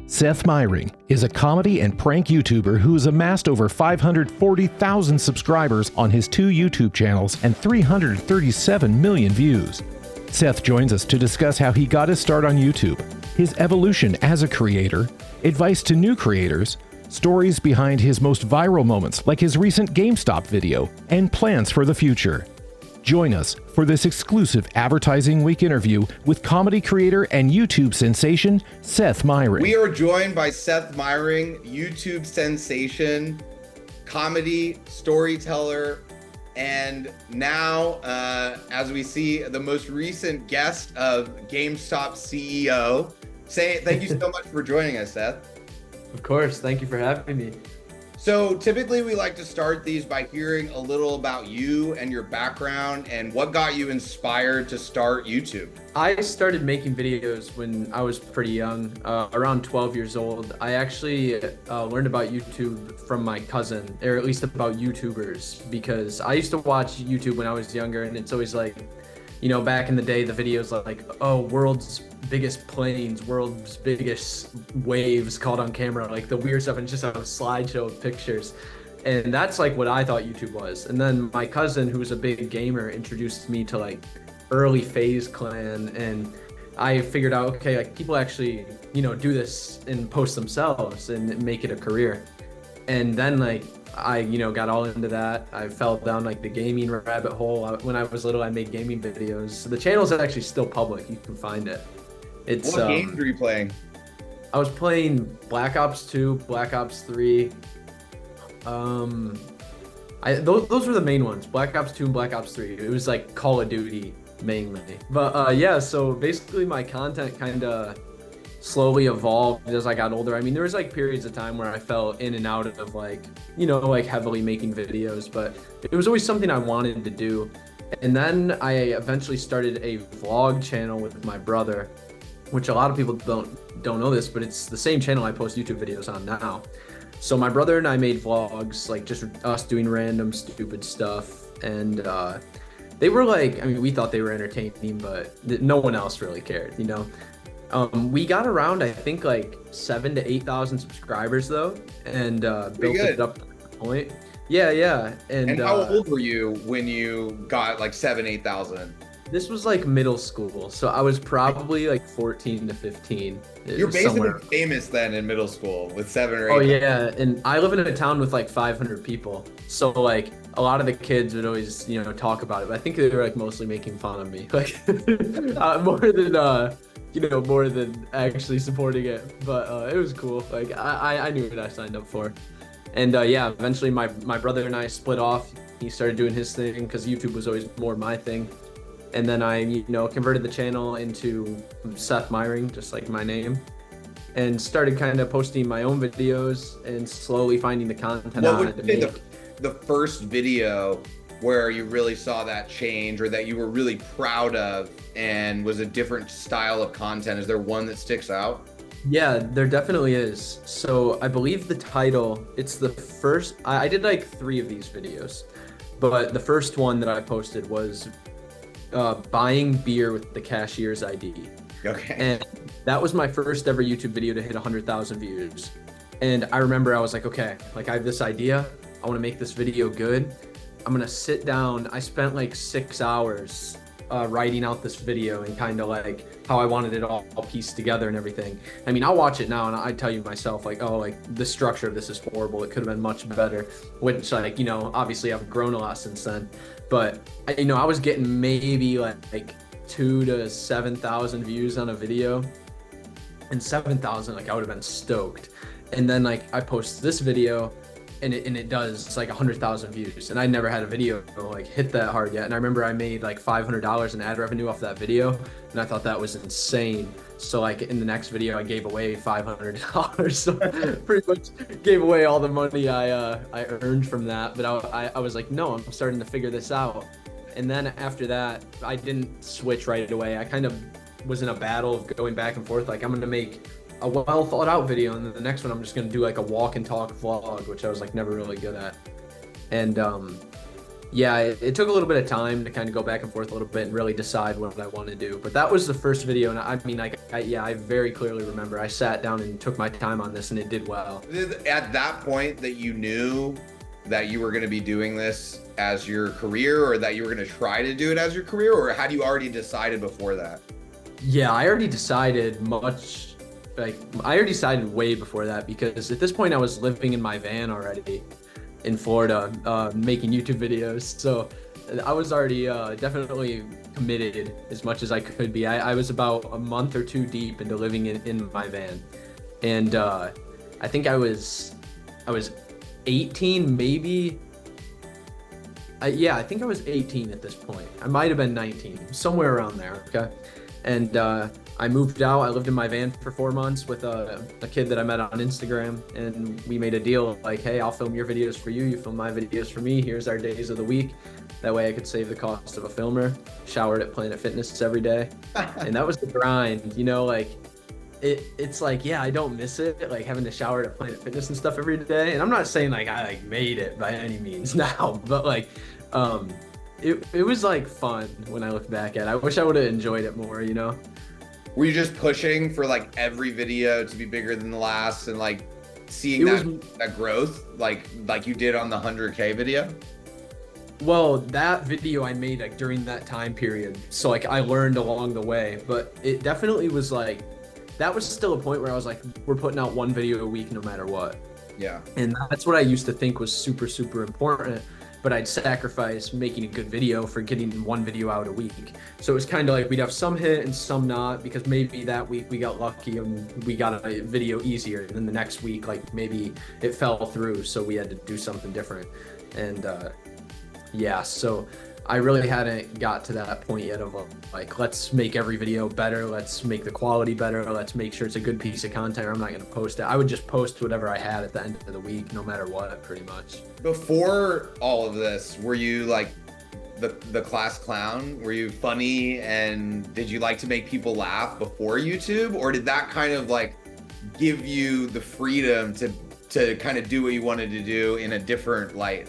Seth Meiring is a comedy and prank YouTuber who has amassed over 540,000 subscribers on his 2 YouTube channels and 337 million views. Seth joins us to discuss how he got his start on YouTube, his evolution as a creator, advice to new creators, stories behind his most viral moments like his recent GameStop video, and plans for the future. Join us for this exclusive Advertising Week interview with comedy creator and YouTube sensation, Seth Meiring. We are joined by Seth Meiring, YouTube sensation, comedy, storyteller, and now, as we see, the most recent guest of GameStop CEO. Thank you so much for joining us, Seth. Of course, thank you for having me. So typically we like to start these by hearing a little about you and your background and what got you inspired to start YouTube. I started making videos when I was pretty young, around 12 years old. I actually learned about YouTube from my cousin, or at least about YouTubers, because I used to watch YouTube when I was younger, and it's always like, you know, back in the day, the videos like, oh, world's biggest planes, world's biggest waves caught on camera, like the weird stuff, and just have a slideshow of pictures. And that's like what I thought YouTube was. And then my cousin, who was a big gamer, introduced me to like early FaZe Clan, and I figured out, okay, like people actually, you know, do this and post themselves and make it a career. And then like I, you know, got all into that. I fell down like the gaming rabbit hole. When I was little, I made gaming videos. The channel is actually still public. You can find it. It's what games were you playing? I was playing Black Ops 2, Black Ops 3. Those were the main ones. Black Ops 2 and Black Ops 3. It was like Call of Duty mainly. But yeah, so basically my content kind of slowly evolved as I got older. I mean, there was like periods of time where I fell in and out of like, you know, like heavily making videos, but it was always something I wanted to do. And then I eventually started a vlog channel with my brother, which a lot of people don't know this, but it's the same channel I post YouTube videos on now. So my brother and I made vlogs, like just us doing random stupid stuff. And they were like, I mean, we thought they were entertaining, but no one else really cared, you know? We got around, I think, like 7,000 to 8,000 subscribers though, and built it up to that point. Yeah. And how old were you when you got like 8,000? This was like middle school, so I was probably like 14 to 15. You're basically famous then in middle school with 7 or 8. Oh yeah, and I live in a town with like 500 people, so like a lot of the kids would always, you know, talk about it. But I think they were like mostly making fun of me, like more than actually supporting it. But it was cool. Like I knew what I signed up for. And yeah, eventually my brother and I split off. He started doing his thing because YouTube was always more my thing. And then I, you know, converted the channel into Seth Meiring, just like my name, and started kind of posting my own videos and slowly finding the content I wanted to make. The first video where you really saw that change, or that you were really proud of and was a different style of content? Is there one that sticks out? Yeah, there definitely is. So I believe the title, it's the first, I did like 3 of these videos, but the first one that I posted was buying beer with the cashier's ID. Okay. And that was my first ever YouTube video to hit 100,000 views. And I remember I was like, okay, like I have this idea. I want to make this video good. I'm going to sit down. I spent like 6 hours writing out this video and kind of like how I wanted it all pieced together and everything. I mean, I'll watch it now and I tell you myself like, oh, like the structure of this is horrible. It could have been much better, which like, you know, obviously I've grown a lot since then. But you know, I was getting maybe like 2,000 to 7,000 views on a video, and 7,000, like I would have been stoked. And then like I post this video and it does like 100,000 views, and I never had a video like hit that hard yet. And I remember I made like $500 in ad revenue off that video, and I thought that was insane. So like in the next video I gave away $500, so pretty much gave away all the money I earned from that. But I was like, no, I'm starting to figure this out. And then after that, I didn't switch right away. I kind of was in a battle of going back and forth. Like, I'm gonna make a well thought out video, and then the next one I'm just gonna do like a walk and talk vlog, which I was like never really good at. And yeah, it took a little bit of time to kind of go back and forth a little bit and really decide what I want to do. But that was the first video, and I mean, I I very clearly remember I sat down and took my time on this, and it did well. At that point that you knew that you were going to be doing this as your career, or that you were going to try to do it as your career, or had you already decided before that? Yeah, I already decided way before that, because at this point I was living in my van already in Florida, making YouTube videos. So I was already definitely committed as much as I could be. I was about a month or two deep into living in my van. And I think I was 18, maybe. Yeah, I think I was 18 at this point. I might have been 19, somewhere around there, okay? And I moved out. I lived in my van for 4 months with a kid that I met on Instagram, and we made a deal like, hey, I'll film your videos for you, you film my videos for me. Here's our days of the week. That way I could save the cost of a filmer. Showered at Planet Fitness every day. And that was the grind, you know, like it's like, yeah, I don't miss it, like having to shower at Planet Fitness and stuff every day. And I'm not saying like I like made it by any means now, but like it was like fun when I look back at it. I wish I would have enjoyed it more, you know? Were you just pushing for like every video to be bigger than the last, and like seeing that growth like you did on the 100K video? Well, that video I made like during that time period, so like I learned along the way, but it definitely was like, that was still a point where I was like, we're putting out one video a week no matter what. Yeah. And that's what I used to think was super, super important, but I'd sacrifice making a good video for getting one video out a week. So it was kind of like we'd have some hit and some not, because maybe that week we got lucky and we got a video easier, and then the next week like maybe it fell through, so we had to do something different. And yeah, so I really hadn't got to that point yet of like, let's make every video better, let's make the quality better, let's make sure it's a good piece of content, or I'm not going to post it. I would just post whatever I had at the end of the week, no matter what, pretty much. Before all of this, were you like the class clown? Were you funny, and did you like to make people laugh before YouTube, or did that kind of like give you the freedom to kind of do what you wanted to do in a different light?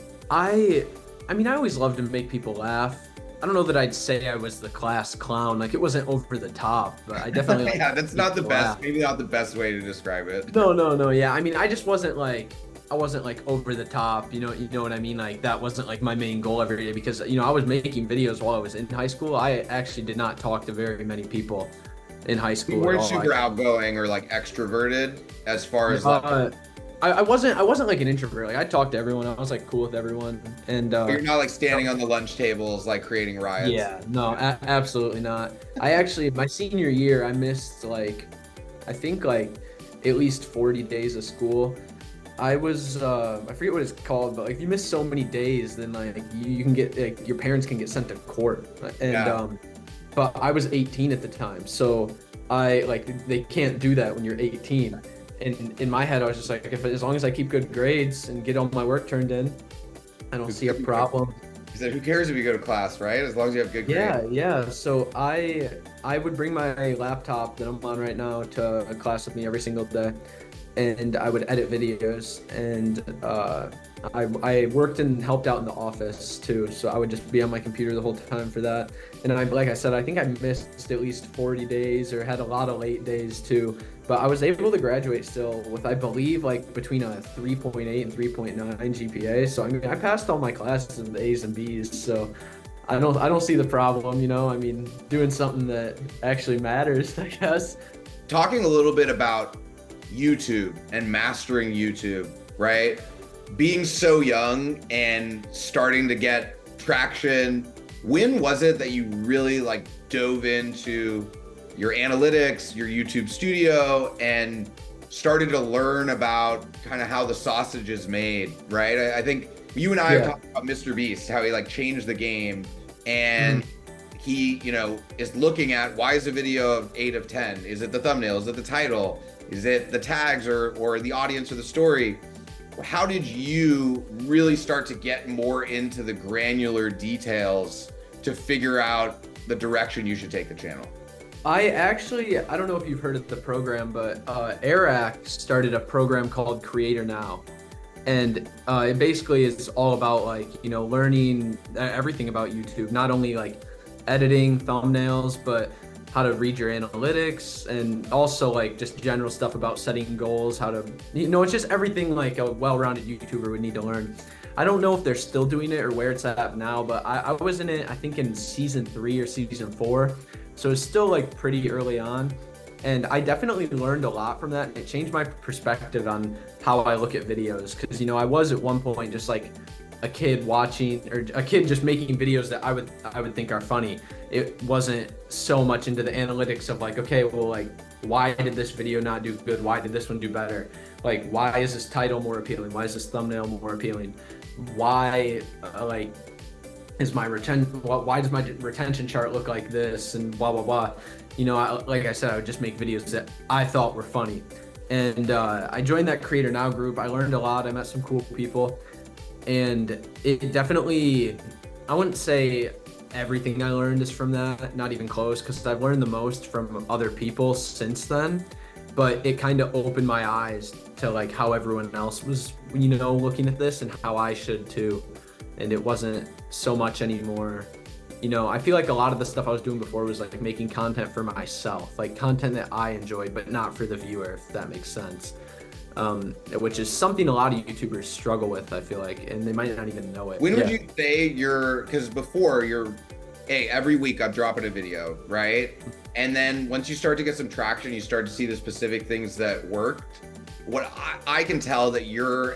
I mean, I always loved to make people laugh. I don't know that I'd say I was the class clown. Like, it wasn't over the top, but I definitely yeah, that's not the best, maybe not the best way to describe it. No, yeah. I mean, I just wasn't like, over the top, you know what I mean? Like, that wasn't like my main goal every day, because, you know, I was making videos while I was in high school. I actually did not talk to very many people in high school. You weren't super outgoing or like extroverted as far as like... I wasn't like an introvert. Like, I talked to everyone. I was like cool with everyone. And but you're not like standing on the lunch tables, like creating riots. Yeah, no, absolutely not. I actually, my senior year, I missed like, I think like at least 40 days of school. I was, I forget what it's called, but like if you miss so many days, then like you can get, like your parents can get sent to court. And, yeah. But I was 18 at the time. So they can't do that when you're 18. And in my head, I was just like, as long as I keep good grades and get all my work turned in, I don't see a problem. He said, who cares if you go to class, right? As long as you have good grades. Yeah. So I would bring my laptop that I'm on right now to a class with me every single day, and I would edit videos. And I worked and helped out in the office too, so I would just be on my computer the whole time for that. And like I said, I think I missed at least 40 days or had a lot of late days too. But I was able to graduate still with, I believe, like between a 3.8 and 3.9 GPA. So I mean, I passed all my classes with A's and B's. So I don't see the problem, you know. I mean, doing something that actually matters, I guess. Talking a little bit about YouTube and mastering YouTube, right? Being so young and starting to get traction. When was it that you really like dove into your analytics, your YouTube studio, and started to learn about kind of how the sausage is made, right? I think you and I have talked about Mr. Beast, how he like changed the game, and he, you know, is looking at, why is a video of 8 of 10? Is it the thumbnail? Is it the title? Is it the tags or the audience or the story? How did you really start to get more into the granular details to figure out the direction you should take the channel? I don't know if you've heard of the program, but Eric started a program called Creator Now. And it basically is all about like, you know, learning everything about YouTube, not only like editing thumbnails, but how to read your analytics, and also like just general stuff about setting goals, how to, it's just everything like a well-rounded YouTuber would need to learn. I don't know if they're still doing it or where it's at now, but I was in it, I think in season 3 or season 4. So it's still like pretty early on. And I definitely learned a lot from that. It changed my perspective on how I look at videos. Cause I was at one point just like a kid watching, or a kid just making videos that I would think are funny. It wasn't so much into the analytics of like, okay, well, like, why did this video not do good? Why did this one do better? Like, why is this title more appealing? Why is this thumbnail more appealing? Why, why does my retention chart look like this, and blah, blah, blah. Like I said, I would just make videos that I thought were funny. And I joined that Creator Now group. I learned a lot. I met some cool people. And it definitely, I wouldn't say everything I learned is from that, not even close, because I've learned the most from other people since then. But it kind of opened my eyes to like how everyone else was, looking at this and how I should too. And it wasn't so much anymore. I feel like a lot of the stuff I was doing before was like making content for myself, like content that I enjoyed, but not for the viewer, if that makes sense. Which is something a lot of YouTubers struggle with, I feel like, and they might not even know it. When would you say because before hey, every week I'm dropping a video, right? And then once you start to get some traction, you start to see the specific things that worked. What I can tell that you're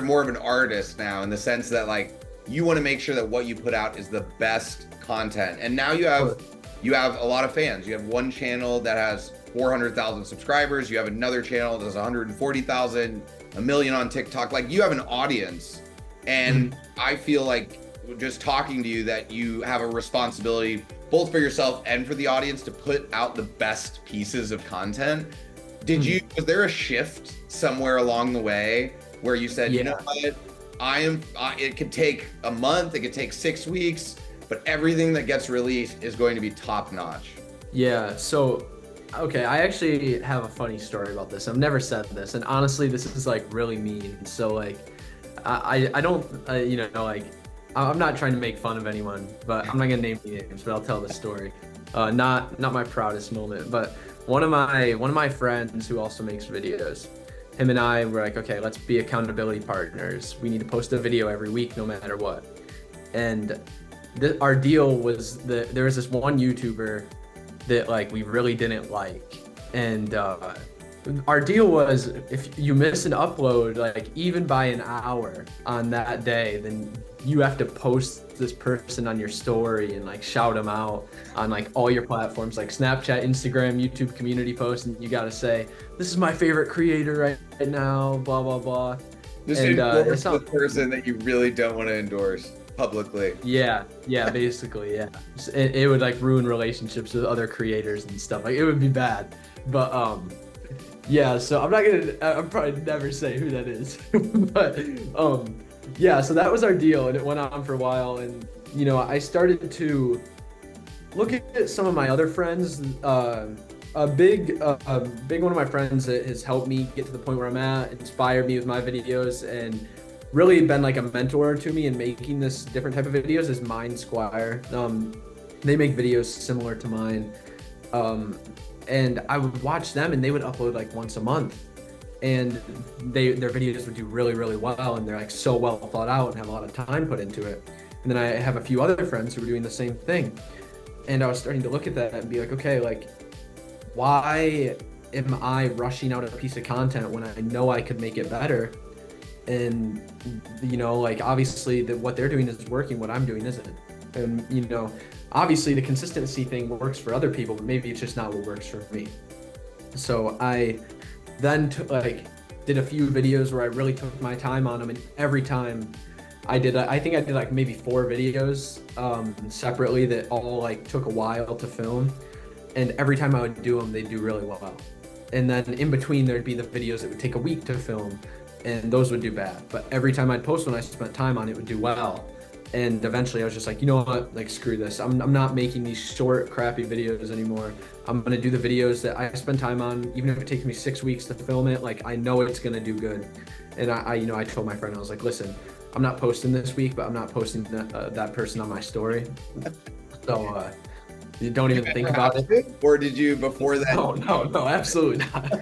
more of an artist now, in the sense that like, you want to make sure that what you put out is the best content. And now you have a lot of fans. You have one channel that has 400,000 subscribers. You have another channel that has 140,000, 1 million on TikTok. Like, you have an audience. And I feel like just talking to you that you have a responsibility both for yourself and for the audience to put out the best pieces of content. Was there a shift somewhere along the way where you said, you know what? It could take a month, it could take 6 weeks, but everything that gets released is going to be top notch. Yeah. So, okay. I actually have a funny story about this. I've never said this, and honestly, this is like really mean. So like, I don't, I'm not trying to make fun of anyone, but I'm not gonna name any names, but I'll tell the story. Not my proudest moment, but one of my friends who also makes videos, him and I were like, okay, let's be accountability partners. We need to post a video every week, no matter what. And our deal was that there was this one YouTuber that like we really didn't like. And our deal was, if you miss an upload, like even by an hour on that day, then you have to post this person on your story and like shout them out on like all your platforms, like Snapchat, Instagram, YouTube community posts, and you gotta say, this is my favorite creator right now, blah, blah, blah. Just endorse the person that you really don't want to endorse publicly. Yeah, basically, yeah. It would like ruin relationships with other creators and stuff. Like, it would be bad. But yeah, so I'll probably never say who that is. But yeah, so that was our deal, and it went on for a while. And I started to look at some of my other friends. A big one of my friends that has helped me get to the point where I'm at, inspired me with my videos, and really been like a mentor to me in making this different type of videos is Mind Squire. They make videos similar to mine. And I would watch them, and they would upload like once a month, and their videos would do really, really well, and they're like so well thought out and have a lot of time put into it. And then I have a few other friends who were doing the same thing, and I was starting to look at that and be like, okay, like, why am I rushing out a piece of content when I know I could make it better? And like, obviously what they're doing is working, what I'm doing isn't. And obviously the consistency thing works for other people, but maybe it's just not what works for me. So I then did a few videos where I really took my time on them, and every time I think I did like maybe 4 videos separately that all like took a while to film, and every time I would do them, they'd do really well. And then in between there'd be the videos that would take a week to film, and those would do bad. But every time I'd post one I spent time on, it would do well. And eventually I was just like, you know what, like, screw this. I'm not making these short, crappy videos anymore. I'm gonna do the videos that I spend time on, even if it takes me 6 weeks to film it. Like, I know it's gonna do good. And I told my friend, I was like, listen, I'm not posting this week, but I'm not posting that person on my story. So You don't even think about it. Or did you before that? No, absolutely not.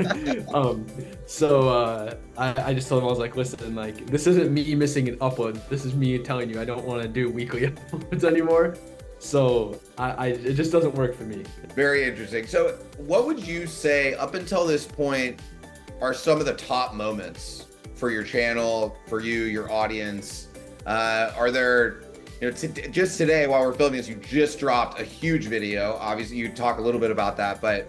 I just told him, I was like, listen, like, this isn't me missing an upload. This is me telling you I don't want to do weekly uploads anymore. So it just doesn't work for me. Very interesting. So what would you say up until this point are some of the top moments for your channel, for you, your audience? Are there, just today while we're filming this, you just dropped a huge video. Obviously you talk a little bit about that, but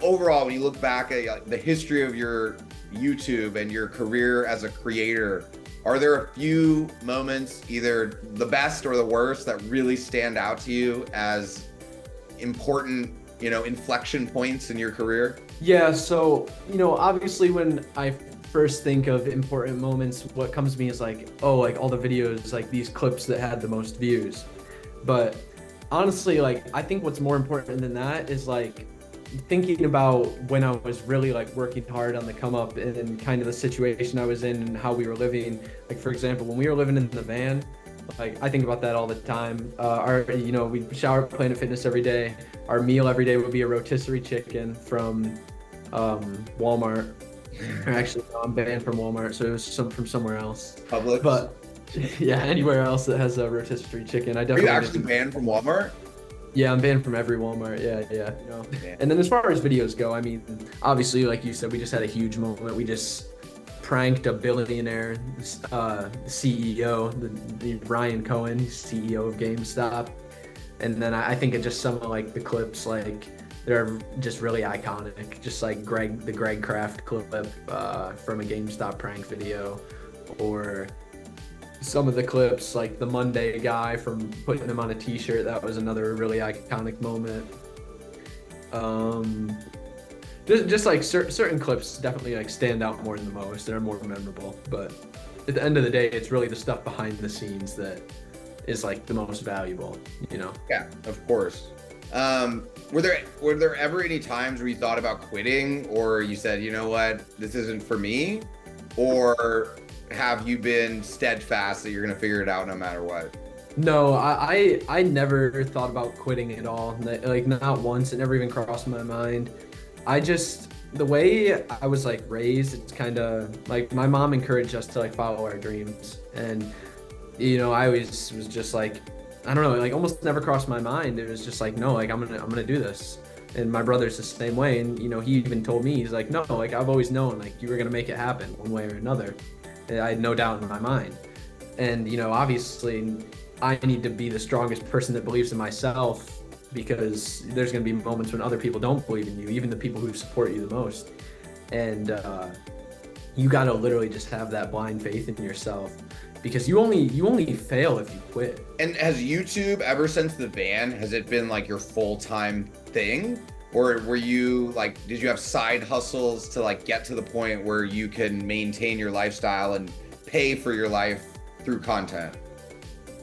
overall, when you look back at the history of your YouTube and your career as a creator, are there a few moments, either the best or the worst, that really stand out to you as important, inflection points in your career? Yeah, so, obviously when I first think of important moments, what comes to me is like, oh, like all the videos, like these clips that had the most views. But honestly, like, I think what's more important than that is like thinking about when I was really like working hard on the come up and kind of the situation I was in and how we were living. Like, for example, when we were living in the van, like I think about that all the time. We'd shower at Planet Fitness every day. Our meal every day would be a rotisserie chicken from Walmart. Actually, no, I'm banned from Walmart, so it was from somewhere else. Publix? But yeah, anywhere else that has a rotisserie chicken. I definitely. Are you actually banned from Walmart? Yeah, I'm banned from every Walmart. Yeah. And then as far as videos go, I mean, obviously, like you said, we just had a huge moment. We just pranked a billionaire CEO, the Ryan Cohen, CEO of GameStop. And then I think it just some of like the clips, like they're just really iconic. Just like the Greg Kraft clip from a GameStop prank video, or some of the clips like the Monday guy from putting him on a t-shirt. That was another really iconic moment. Just like certain clips definitely like stand out more than the most. They're more memorable, but at the end of the day, it's really the stuff behind the scenes that is like the most valuable, Yeah, of course. Were there ever any times where you thought about quitting, or you said, you know what, this isn't for me? Or have you been steadfast that you're going to figure it out no matter what? No, I never thought about quitting at all. Like, not once. It never even crossed my mind. The way I was like raised, it's kind of like my mom encouraged us to like follow our dreams. And, I always was just like, I don't know, like almost never crossed my mind. It was just like, no, like I'm gonna do this. And my brother's the same way. And, he even told me, he's like, no, like I've always known like you were going to make it happen one way or another. I had no doubt in my mind. And, obviously I need to be the strongest person that believes in myself, because there's going to be moments when other people don't believe in you, even the people who support you the most. And you got to literally just have that blind faith in yourself, because you only fail if you quit. And has YouTube, ever since the ban, has it been like your full-time thing? Or were you like, did you have side hustles to like get to the point where you can maintain your lifestyle and pay for your life through content?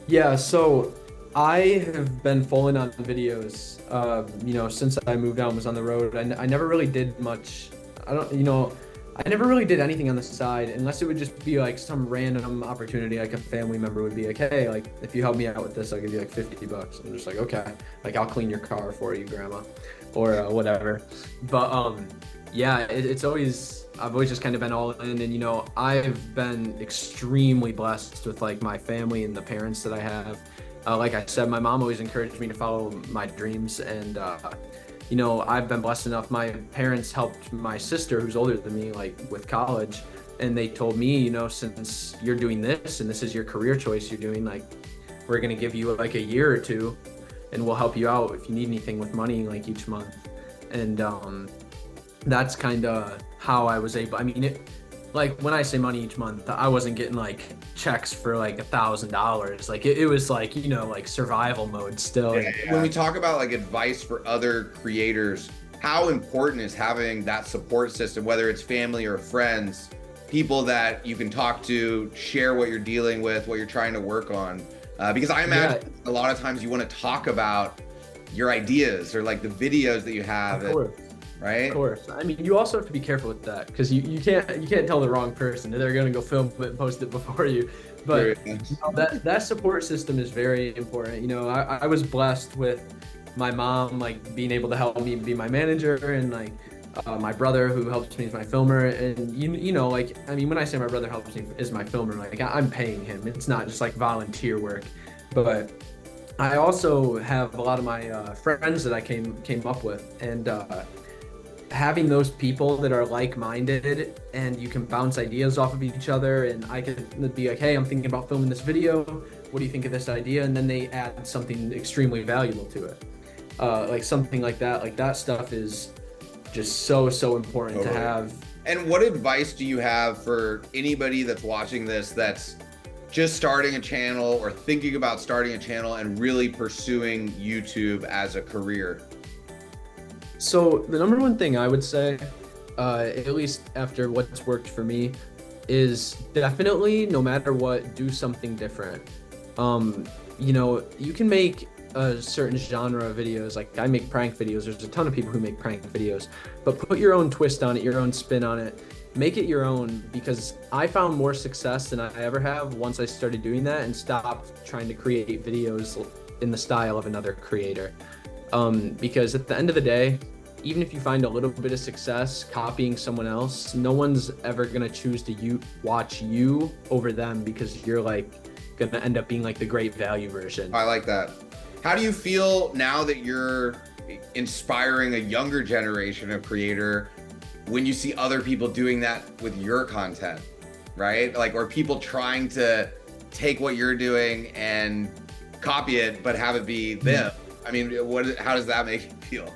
Yeah, so I have been full in on videos, since I moved out and was on the road. I never really did much. I never really did anything on the side, unless it would just be like some random opportunity, like a family member would be like, hey, like if you help me out with this, I'll give you like $50. I'm just like, okay, like I'll clean your car for you, grandma, or whatever. But I've always just kind of been all in, and I've been extremely blessed with like my family and the parents that I have. Like I said, my mom always encouraged me to follow my dreams, and I've been blessed enough. My parents helped my sister, who's older than me, like with college, and they told me, since you're doing this and this is your career choice you're doing, like we're gonna give you like a year or two, and we'll help you out if you need anything with money like each month. And that's kind of how I was able. I mean, like when I say money each month, I wasn't getting like checks for like $1,000. Like it was like, like survival mode still. Yeah. When we talk about like advice for other creators, how important is having that support system, whether it's family or friends, people that you can talk to, share what you're dealing with, what you're trying to work on? Because I imagine a lot of times you want to talk about your ideas or like the videos that you have. Right? Of course. I mean, you also have to be careful with that, because you can't tell the wrong person. They're going to go film it and post it before you. But that support system is very important. I was blessed with my mom like being able to help me be my manager, and like my brother who helps me as my filmer. And you know, like, I mean, when I say my brother helps me as my filmer, like I'm paying him. It's not just like volunteer work. But I also have a lot of my friends that I came up with, and having those people that are like-minded, and you can bounce ideas off of each other, and I could be like, hey, I'm thinking about filming this video, what do you think of this idea? And then they add something extremely valuable to it, like something like that stuff is just so important to have. And what advice do you have for anybody that's watching this that's just starting a channel or thinking about starting a channel and really pursuing YouTube as a career? So the number one thing I would say, at least after what's worked for me, is definitely, no matter what, do something different. You know, you can make a certain genre of videos. Like, I make prank videos. There's a ton of people who make prank videos, but put your own twist on it, your own spin on it, make it your own, because I found more success than I ever have once I started doing that and stopped trying to create videos in the style of another creator. Because at the end of the day, even if you find a little bit of success copying someone else, no one's ever gonna choose to watch you over them, because you're like gonna end up being like the great value version. I like that. How do you feel now that you're inspiring a younger generation of creator when you see other people doing that with your content, right? Like, or people trying to take what you're doing and copy it, but have it be them? I mean, how does that make you feel?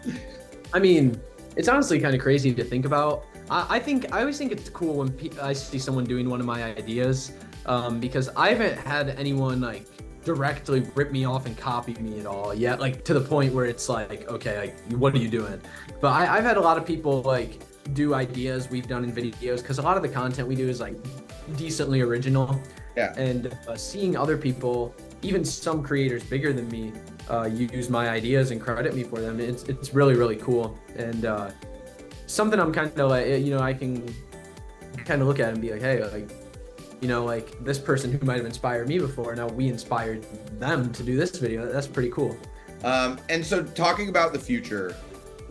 I mean, it's honestly kind of crazy to think about. I always think it's cool when I see someone doing one of my ideas, because I haven't had anyone like directly rip me off and copy me at all yet, like to the point where it's like, okay, like, what are you doing? But I've had a lot of people like do ideas we've done in videos, because a lot of the content we do is like decently original. Yeah. And seeing other people, even some creators bigger than me, use my ideas and credit me for them, it's really cool. And something I'm kind of like, you know, I can kind of look at it and be like, hey, like, you know, like this person who might have inspired me before, now we inspired them to do this video. That's pretty cool. And so, talking about the future,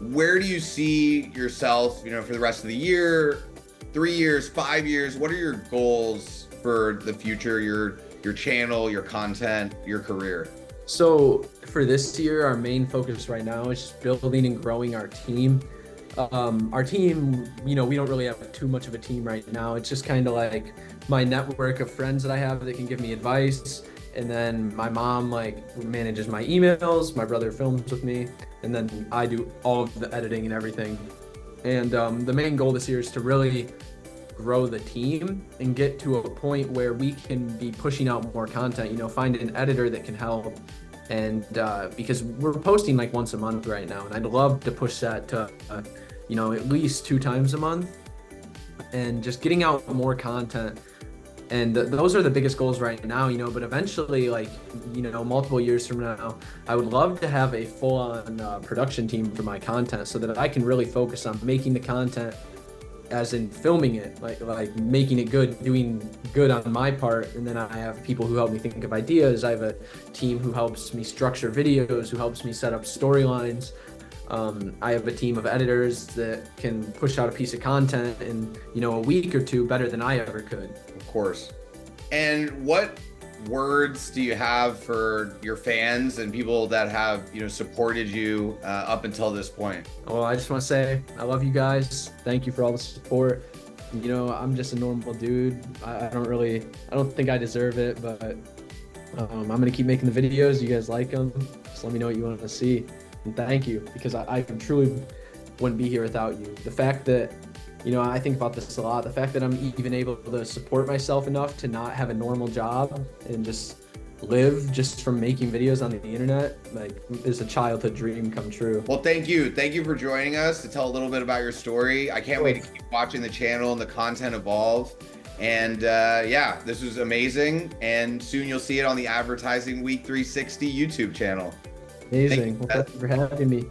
where do you see yourself, you know, for the rest of the year, 3 years, 5 years? What are your goals for the future, your channel, your content, your career? So for this year, our main focus right now is just building and growing our team. Our team, you know, we don't really have too much of a team right now. It's just kind of like my network of friends that I have that can give me advice. And then my mom like manages my emails, my brother films with me, and then I do all of the editing and everything. And the main goal this year is to really grow the team and get to a point where we can be pushing out more content, you know, find an editor that can help. And because we're posting like once a month right now, and I'd love to push that to, you know, at least 2 times a month, and just getting out more content. And those are the biggest goals right now, you know, but eventually, like, you know, multiple years from now, I would love to have a full-on production team for my content, so that I can really focus on making the content, as in filming it, like making it good, doing good on my part. And then I have people who help me think of ideas. I have a team who helps me structure videos, who helps me set up storylines. I have a team of editors that can push out a piece of content in, you know, a week or 2 better than I ever could. Of course. And what words do you have for your fans and people that have, you know, supported you up until this point? Well, I just want to say I love you guys. Thank you for all the support. You know, I'm just a normal dude. I don't think I deserve it, but I'm gonna keep making the videos. You guys like them, just let me know what you want to see. And thank you, because I truly wouldn't be here without you. The fact that, you know, I think about this a lot, the fact that I'm even able to support myself enough to not have a normal job and just live just from making videos on the internet, like, is a childhood dream come true. Well, thank you. Thank you for joining us to tell a little bit about your story. I can't wait to keep watching the channel and the content evolve. And yeah, this was amazing. And soon you'll see it on the Advertising Week 360 YouTube channel. Amazing. Well, thank you for having me.